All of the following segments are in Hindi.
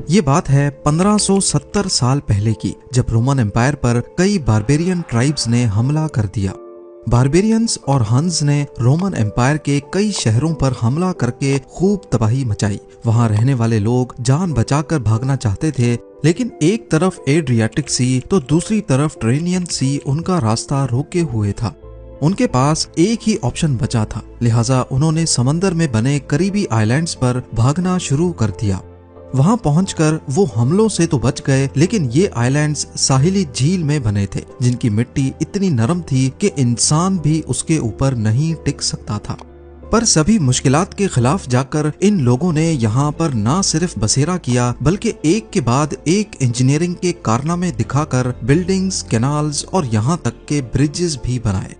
ये बात है 1570 साल पहले की, जब रोमन एम्पायर पर कई बारबेरियन ट्राइब्स ने हमला कर दिया। बारबेरियंस और हंस ने रोमन एम्पायर के कई शहरों पर हमला करके खूब तबाही मचाई। वहां रहने वाले लोग जान बचाकर भागना चाहते थे, लेकिन एक तरफ एड्रियाटिक सी तो दूसरी तरफ ट्रेनियन सी उनका रास्ता रोके हुए था। उनके पास एक ही ऑप्शन बचा था, लिहाजा उन्होंने समंदर में बने करीबी आइलैंड्स पर भागना शुरू कर दिया। वहां पहुंचकर वो हमलों से तो बच गए, लेकिन ये आइलैंड्स साहिली झील में बने थे, जिनकी मिट्टी इतनी नरम थी कि इंसान भी उसके ऊपर नहीं टिक सकता था। पर सभी मुश्किलात के खिलाफ जाकर इन लोगों ने यहाँ पर न सिर्फ बसेरा किया, बल्कि एक के बाद एक इंजीनियरिंग के कारनामे दिखाकर बिल्डिंग्स, कैनाल्स और यहाँ तक के ब्रिजेस भी बनाए।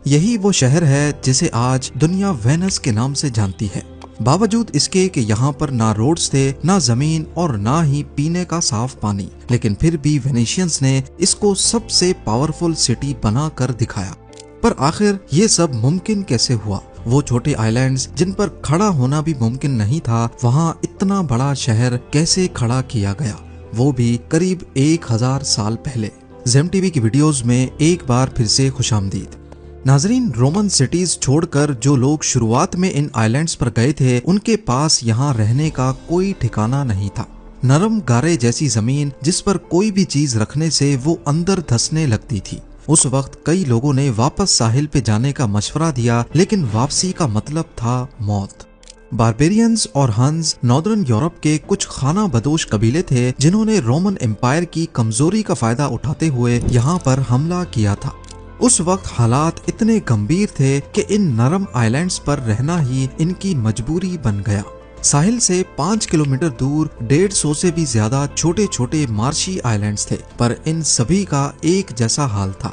यही वो शहर है जिसे आज दुनिया वेनस के नाम से जानती है। बावजूद इसके कि यहाँ पर ना रोड्स थे, ना जमीन और ना ही पीने का साफ पानी, लेकिन फिर भी वेनेशियंस ने इसको सबसे पावरफुल सिटी बना कर दिखाया। पर आखिर ये सब मुमकिन कैसे हुआ? वो छोटे आइलैंड्स जिन पर खड़ा होना भी मुमकिन नहीं था, वहाँ इतना बड़ा शहर कैसे खड़ा किया गया, वो भी करीब 1000 साल पहले। जेम टीवी की वीडियोस में एक बार फिर से खुशामदीद। नाजरीन, रोमन सिटीज छोड़कर जो लोग शुरुआत में इन आइलैंड्स पर गए थे, उनके पास यहाँ रहने का कोई ठिकाना नहीं था। नरम गारे जैसी जमीन जिस पर कोई भी चीज रखने से वो अंदर धंसने लगती थी। उस वक्त कई लोगों ने वापस साहिल पे जाने का मशवरा दिया, लेकिन वापसी का मतलब था मौत। बारबेरियंस और हंस नॉर्दर्न यूरोप के कुछ खाना बदोश कबीले थे, जिन्होंने रोमन एम्पायर की कमजोरी का फायदा उठाते हुए यहाँ पर हमला किया था। उस वक्त हालात इतने गंभीर थे कि इन नरम आइलैंड्स पर रहना ही इनकी मजबूरी बन गया। साहिल से 5 किलोमीटर दूर 150 से भी ज्यादा छोटे छोटे मार्शी आइलैंड्स थे, पर इन सभी का एक जैसा हाल था।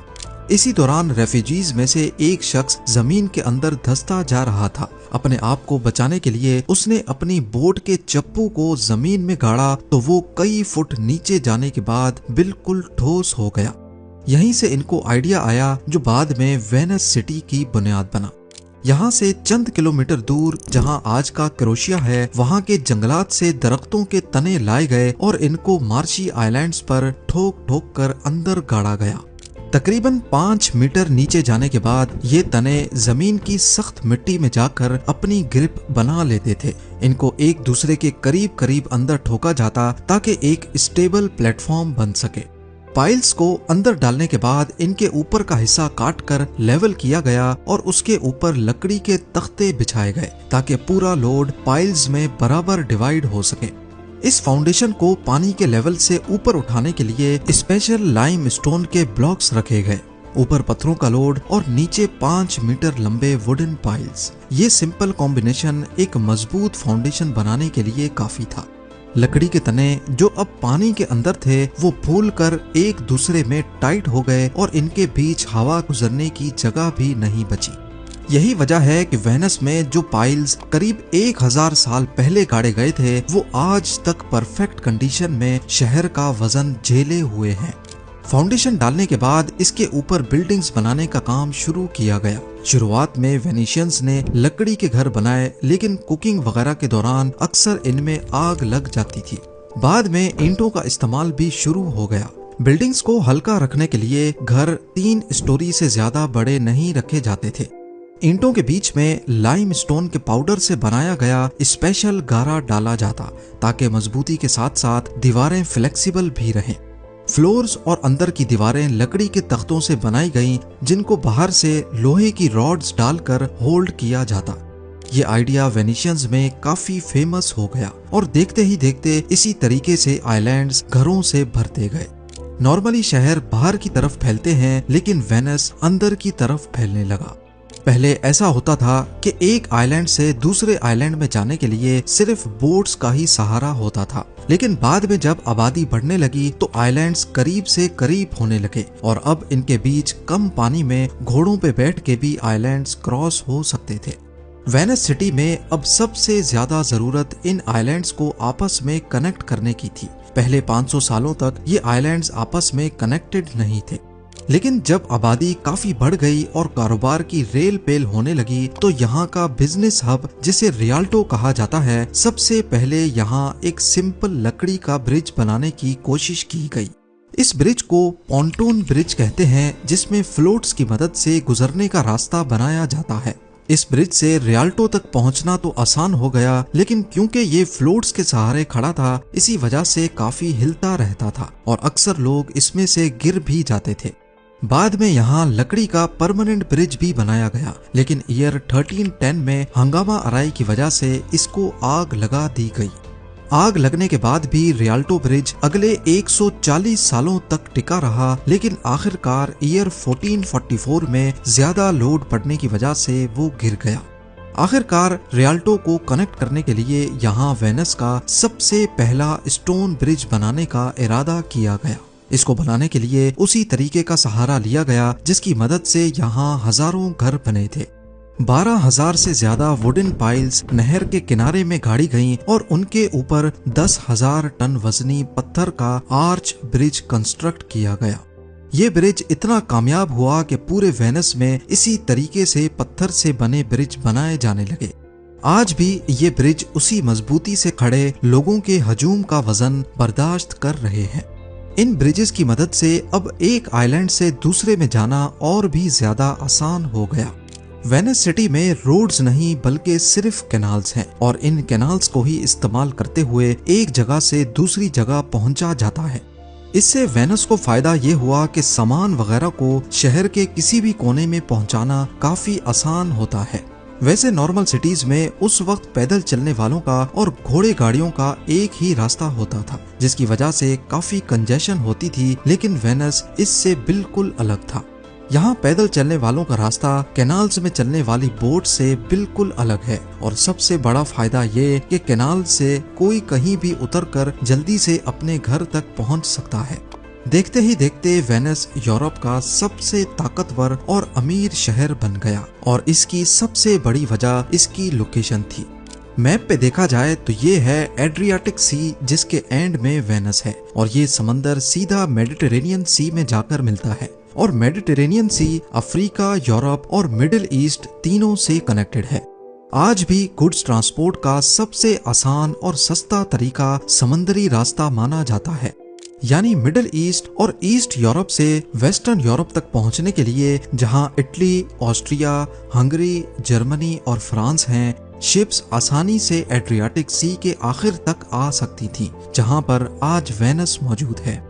इसी दौरान रेफ्यूजीज में से एक शख्स जमीन के अंदर धंसता जा रहा था। अपने आप को बचाने के लिए उसने अपनी बोट के चप्पू को जमीन में गाड़ा तो वो कई फुट नीचे जाने के बाद बिल्कुल ठोस हो गया। यहीं से इनको आइडिया आया जो बाद में वेनिस सिटी की बुनियाद बना। यहाँ से चंद किलोमीटर दूर जहाँ आज का क्रोशिया है, वहाँ के जंगलात से दरख्तों के तने लाए गए और इनको मार्शी आइलैंड्स पर ठोक ठोक कर अंदर गाड़ा गया। तकरीबन 5 मीटर नीचे जाने के बाद ये तने जमीन की सख्त मिट्टी में जाकर अपनी ग्रिप बना लेते थे। इनको एक दूसरे के करीब करीब अंदर ठोका जाता ताकि एक स्टेबल प्लेटफॉर्म बन सके। पाइल्स को अंदर डालने के बाद इनके ऊपर का हिस्सा काट कर लेवल किया गया और उसके ऊपर लकड़ी के तख्ते बिछाए गए ताकि पूरा लोड पाइल्स में बराबर डिवाइड हो सके। इस फाउंडेशन को पानी के लेवल से ऊपर उठाने के लिए स्पेशल लाइम स्टोन के ब्लॉक्स रखे गए। ऊपर पत्थरों का लोड और नीचे 5 मीटर लंबे वुडन पाइल्स। ये सिंपल कॉम्बिनेशन एक मजबूत फाउंडेशन बनाने के लिए काफी था। लकड़ी के तने जो अब पानी के अंदर थे, वो फूल कर एक दूसरे में टाइट हो गए और इनके बीच हवा गुजरने की जगह भी नहीं बची। यही वजह है कि वेनस में जो पाइल्स करीब 1000 साल पहले गाड़े गए थे, वो आज तक परफेक्ट कंडीशन में शहर का वजन झेले हुए हैं। फाउंडेशन डालने के बाद इसके ऊपर बिल्डिंग्स बनाने का काम शुरू किया गया। शुरुआत में वेनेशियंस ने लकड़ी के घर बनाए, लेकिन कुकिंग वगैरह के दौरान अक्सर इनमें आग लग जाती थी। बाद में ईंटों का इस्तेमाल भी शुरू हो गया। बिल्डिंग्स को हल्का रखने के लिए घर 3 स्टोरी से ज्यादा बड़े नहीं रखे जाते थे। ईंटों के बीच में लाइम स्टोन के पाउडर से बनाया गया स्पेशल गारा डाला जाता ताकि मजबूती के साथ साथ दीवारें फ्लेक्सिबल भी रहें। फ्लोर्स और अंदर की दीवारें लकड़ी के तख्तों से बनाई गईं, जिनको बाहर से लोहे की रॉड्स डालकर होल्ड किया जाता। ये आइडिया वेनेशियंस में काफी फेमस हो गया और देखते ही देखते इसी तरीके से आइलैंड्स घरों से भरते गए। नॉर्मली शहर बाहर की तरफ फैलते हैं, लेकिन वेनिस अंदर की तरफ फैलने लगा। पहले ऐसा होता था कि एक आइलैंड से दूसरे आइलैंड में जाने के लिए सिर्फ बोट्स का ही सहारा होता था, लेकिन बाद में जब आबादी बढ़ने लगी तो आइलैंड्स करीब से करीब होने लगे और अब इनके बीच कम पानी में घोड़ों पे बैठ के भी आइलैंड्स क्रॉस हो सकते थे। वेनिस सिटी में अब सबसे ज्यादा जरूरत इन आइलैंड्स को आपस में कनेक्ट करने की थी। पहले 500 सालों तक ये आइलैंड्स आपस में कनेक्टेड नहीं थे। लेकिन जब आबादी काफी बढ़ गई और कारोबार की रेल पेल होने लगी तो यहाँ का बिजनेस हब, जिसे रियाल्टो कहा जाता है, सबसे पहले यहाँ एक सिंपल लकड़ी का ब्रिज बनाने की कोशिश की गई। इस ब्रिज को पॉन्टून ब्रिज कहते हैं, जिसमें फ्लोट्स की मदद से गुजरने का रास्ता बनाया जाता है। इस ब्रिज से रियाल्टो तक पहुंचना तो आसान हो गया, लेकिन क्योंकि ये फ्लोट्स के सहारे खड़ा था, इसी वजह से काफी हिलता रहता था और अक्सर लोग इसमें से गिर भी जाते थे। बाद में यहाँ लकड़ी का परमानेंट ब्रिज भी बनाया गया, लेकिन ईयर 1310 में हंगामा आराई की वजह से इसको आग लगा दी गई। आग लगने के बाद भी रियाल्टो ब्रिज अगले 140 सालों तक टिका रहा, लेकिन आखिरकार ईयर 1444 में ज्यादा लोड पड़ने की वजह से वो गिर गया। आखिरकार रियाल्टो को कनेक्ट करने के लिए यहाँ वेनिस का सबसे पहला स्टोन ब्रिज बनाने का इरादा किया गया। इसको बनाने के लिए उसी तरीके का सहारा लिया गया जिसकी मदद से यहाँ हजारों घर बने थे। 12,000 से ज्यादा वुडन पाइल्स नहर के किनारे में गाड़ी गईं और उनके ऊपर 10,000 टन वजनी पत्थर का आर्च ब्रिज कंस्ट्रक्ट किया गया। ये ब्रिज इतना कामयाब हुआ कि पूरे वेनिस में इसी तरीके से पत्थर से बने ब्रिज बनाए जाने लगे। आज भी ये ब्रिज उसी मजबूती से खड़े लोगों के हजूम का वजन बर्दाश्त कर रहे हैं। इन ब्रिजेस की मदद से अब एक आइलैंड से दूसरे में जाना और भी ज्यादा आसान हो गया। वेनिस सिटी में रोड्स नहीं बल्कि सिर्फ कैनाल्स हैं और इन कैनाल्स को ही इस्तेमाल करते हुए एक जगह से दूसरी जगह पहुंचा जाता है। इससे वेनिस को फायदा ये हुआ कि सामान वगैरह को शहर के किसी भी कोने में पहुंचाना काफी आसान होता है। वैसे नॉर्मल सिटीज में उस वक्त पैदल चलने वालों का और घोड़े गाड़ियों का एक ही रास्ता होता था, जिसकी वजह से काफी कंजेशन होती थी, लेकिन वेनिस इससे बिल्कुल अलग था। यहाँ पैदल चलने वालों का रास्ता कैनाल्स में चलने वाली बोट से बिल्कुल अलग है और सबसे बड़ा फायदा ये कि कैनाल से कोई कहीं भी उतरकर जल्दी से अपने घर तक पहुँच सकता है। देखते ही देखते वेनिस यूरोप का सबसे ताकतवर और अमीर शहर बन गया और इसकी सबसे बड़ी वजह इसकी लोकेशन थी। मैप पे देखा जाए तो ये है एड्रियाटिक सी, जिसके एंड में वेनिस है और ये समंदर सीधा मेडिटेरेनियन सी में जाकर मिलता है और मेडिटेरेनियन सी अफ्रीका, यूरोप और मिडिल ईस्ट तीनों से कनेक्टेड है। आज भी गुड्स ट्रांसपोर्ट का सबसे आसान और सस्ता तरीका समंदरी रास्ता माना जाता है। यानी मिडिल ईस्ट और ईस्ट यूरोप से वेस्टर्न यूरोप तक पहुंचने के लिए जहां इटली, ऑस्ट्रिया, हंगरी, जर्मनी और फ्रांस हैं, शिप्स आसानी से एड्रियाटिक सी के आखिर तक आ सकती थीं, जहां पर आज वेनिस मौजूद है।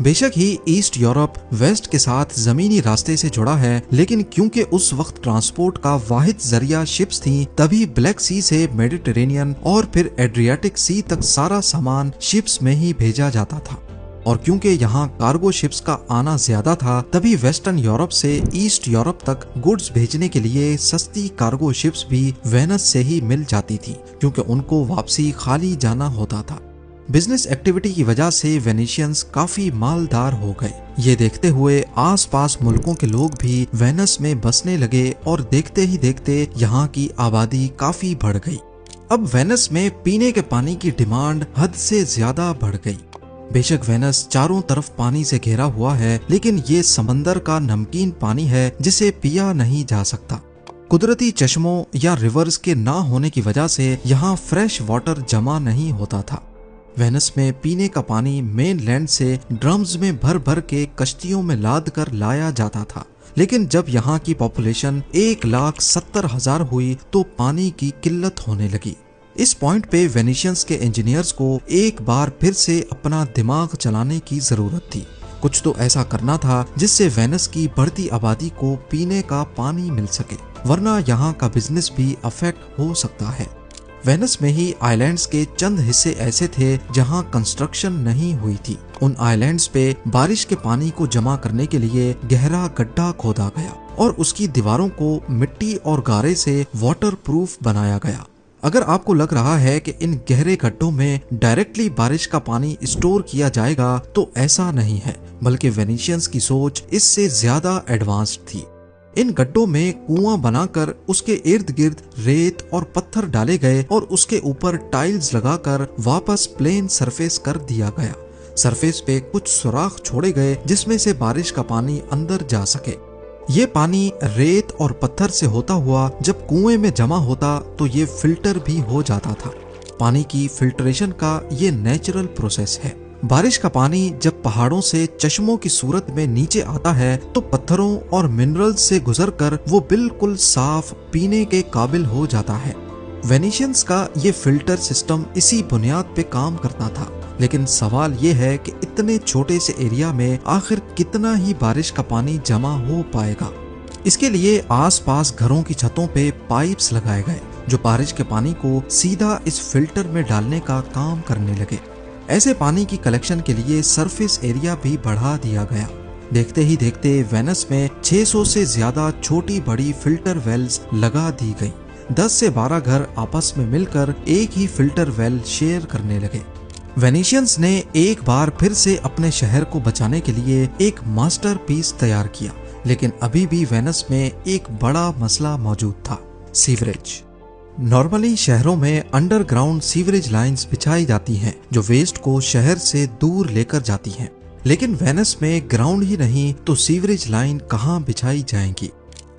बेशक ही ईस्ट यूरोप वेस्ट के साथ जमीनी रास्ते से जुड़ा है, लेकिन क्योंकि उस वक्त ट्रांसपोर्ट का वाहिद जरिया शिप्स थी, तभी ब्लैक सी से मेडिटेरेनियन और फिर एड्रियाटिक सी तक सारा सामान शिप्स में ही भेजा जाता था। और क्योंकि यहाँ कार्गो शिप्स का आना ज्यादा था, तभी वेस्टर्न यूरोप से ईस्ट यूरोप तक गुड्स भेजने के लिए सस्ती कार्गो शिप्स भी वेनिस से ही मिल जाती थी, क्योंकि उनको वापसी खाली जाना होता था। बिजनेस एक्टिविटी की वजह से वेनिशियंस काफी मालदार हो गए। ये देखते हुए आसपास मुल्कों के लोग भी वेनिस में बसने लगे और देखते ही देखते यहाँ की आबादी काफी बढ़ गई। अब वेनिस में पीने के पानी की डिमांड हद से ज्यादा बढ़ गई। बेशक वेनिस चारों तरफ पानी से घिरा हुआ है, लेकिन ये समंदर का नमकीन पानी है जिसे पिया नहीं जा सकता। कुदरती चश्मों या रिवर्स के ना होने की वजह से यहाँ फ्रेश वाटर जमा नहीं होता था। वेनिस में पीने का पानी मेन लैंड से ड्रम्स में भर भर के कश्तियों में लाद कर लाया जाता था, लेकिन जब यहाँ की पॉपुलेशन 1,70,000 हुई तो पानी की किल्लत होने लगी। इस पॉइंट पे वेनिशियंस के इंजीनियर्स को एक बार फिर से अपना दिमाग चलाने की जरूरत थी। कुछ तो ऐसा करना था जिससे वेनिस की बढ़ती आबादी को पीने का पानी मिल सके, वरना यहाँ का बिजनेस भी अफेक्ट हो सकता है। वेनिस में ही आइलैंड्स के चंद हिस्से ऐसे थे जहां कंस्ट्रक्शन नहीं हुई थी। उन आइलैंड्स पे बारिश के पानी को जमा करने के लिए गहरा गड्ढा खोदा गया और उसकी दीवारों को मिट्टी और गारे से वाटर प्रूफ बनाया गया। अगर आपको लग रहा है कि इन गहरे गड्ढों में डायरेक्टली बारिश का पानी स्टोर किया जाएगा, तो ऐसा नहीं है, बल्कि वेनिशियंस की सोच इससे ज्यादा एडवांस्ड थी। इन गड्ढों में कुआं बनाकर उसके इर्द गिर्द रेत और पत्थर डाले गए और उसके ऊपर टाइल्स लगाकर वापस प्लेन सरफेस कर दिया गया, सरफेस पे कुछ सुराख छोड़े गए जिसमें से बारिश का पानी अंदर जा सके। ये पानी रेत और पत्थर से होता हुआ जब कुएं में जमा होता तो ये फिल्टर भी हो जाता था। पानी की फिल्ट्रेशन का ये नेचुरल प्रोसेस है। बारिश का पानी जब पहाड़ों से चश्मों की सूरत में नीचे आता है तो पत्थरों और मिनरल्स से गुजरकर वो बिल्कुल साफ पीने के काबिल हो जाता है। वेनिशियंस का ये फिल्टर सिस्टम इसी बुनियाद पे काम करता था। लेकिन सवाल ये है कि इतने छोटे से एरिया में आखिर कितना ही बारिश का पानी जमा हो पाएगा। इसके लिए आसपास घरों की छतों पे पाइप्स लगाए गए जो बारिश के पानी को सीधा इस फिल्टर में डालने का काम करने लगे। ऐसे पानी की कलेक्शन के लिए सरफेस एरिया भी बढ़ा दिया गया। देखते ही देखते वेनस में 600 से ज्यादा छोटी बड़ी फिल्टर वेल्स लगा दी गई। 10 से 12 घर आपस में मिलकर एक ही फिल्टर वेल शेयर करने लगे। वेनिशियंस ने एक बार फिर से अपने शहर को बचाने के लिए एक मास्टरपीस तैयार किया। लेकिन अभी भी वेनस में एक बड़ा मसला मौजूद था, सीवरेज। नॉर्मली शहरों में अंडरग्राउंड सीवरेज लाइंस बिछाई जाती हैं जो वेस्ट को शहर से दूर लेकर जाती हैं। लेकिन वेनस में ग्राउंड ही नहीं तो सीवरेज लाइन कहाँ बिछाई जाएंगी।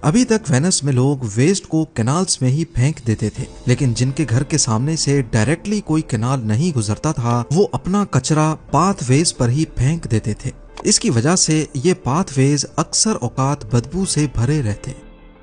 अभी तक वेनस में लोग वेस्ट को कैनाल्स में ही फेंक देते थे, लेकिन जिनके घर के सामने से डायरेक्टली कोई कैनाल नहीं गुजरता था वो अपना कचरा पाथवेज पर ही फेंक देते थे। इसकी वजह से ये पाथवेज अक्सर औकात बदबू से भरे रहते।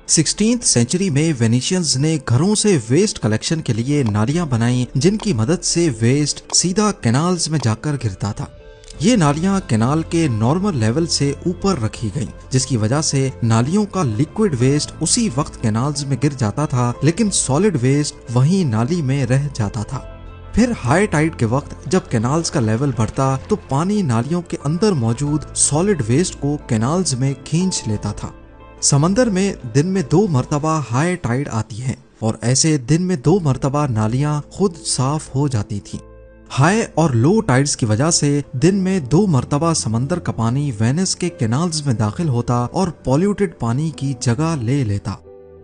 16th सेंचुरी में वेनिशियंस ने घरों से वेस्ट कलेक्शन के लिए नालियां बनाई जिनकी मदद से वेस्ट सीधा कैनाल्स में जाकर गिरता था। ये नालियां कैनाल के नॉर्मल लेवल से ऊपर रखी गईं, जिसकी वजह से नालियों का लिक्विड वेस्ट उसी वक्त कैनाल्स में गिर जाता था, लेकिन सॉलिड वेस्ट वहीं नाली में रह जाता था। फिर हाई टाइड के वक्त जब कैनाल्स का लेवल बढ़ता तो पानी नालियों के अंदर मौजूद सॉलिड वेस्ट को कैनाल्स में खींच लेता था। समंदर में दिन में 2 मरतबा हाई टाइड आती है और ऐसे दिन में 2 मरतबा नालियां खुद साफ हो जाती थी। हाई और लो टाइड्स की वजह से दिन में 2 मरतबा समंदर का पानी वेनिस के कैनाल्स में दाखिल होता और पॉल्यूटेड पानी की जगह ले लेता।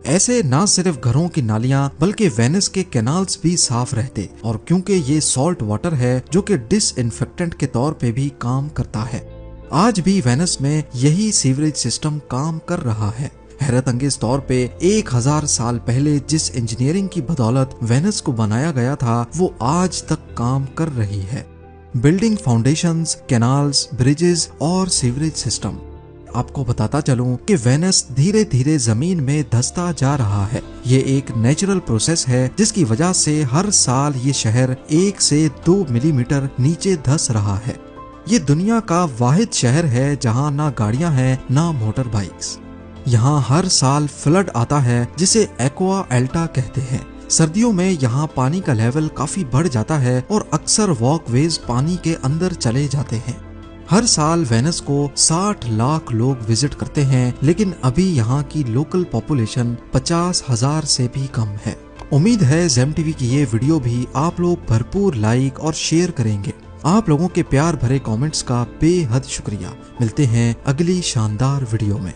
ऐसे न सिर्फ घरों की नालियां बल्कि वेनिस के कैनाल्स भी साफ रहते, और क्योंकि ये सॉल्ट वाटर है जो कि डिसइंफेक्टेंट के तौर पे भी काम करता है। आज भी वेनिस में यही सीवरेज सिस्टम काम कर रहा है। हैरत अंगेज तौर पे 1000 साल पहले जिस इंजीनियरिंग की बदौलत वेनिस को बनाया गया था वो आज तक काम कर रही है। बिल्डिंग फाउंडेशंस, कैनाल्स, ब्रिजेस और सीवरेज सिस्टम। आपको बताता चलूं कि वेनिस धीरे धीरे जमीन में धंसता जा रहा है। ये एक नेचुरल प्रोसेस है जिसकी वजह से हर साल ये शहर 1 से 2 मिलीमीटर नीचे धंस रहा है। ये दुनिया का वाहिद शहर है जहाँ ना गाड़ियाँ हैं ना मोटर बाइक्स। यहाँ हर साल फ्लड आता है जिसे एक्वा एल्टा कहते हैं। सर्दियों में यहाँ पानी का लेवल काफी बढ़ जाता है और अक्सर वॉकवेज पानी के अंदर चले जाते हैं। हर साल वेनिस को 60 लाख लोग विजिट करते हैं, लेकिन अभी यहाँ की लोकल पॉपुलेशन 50,000 से भी कम है। उम्मीद है जेम टीवी की ये वीडियो भी आप लोग भरपूर लाइक और शेयर करेंगे। आप लोगों के प्यार भरे कमेंट्स का बेहद शुक्रिया। मिलते हैं अगली शानदार वीडियो में।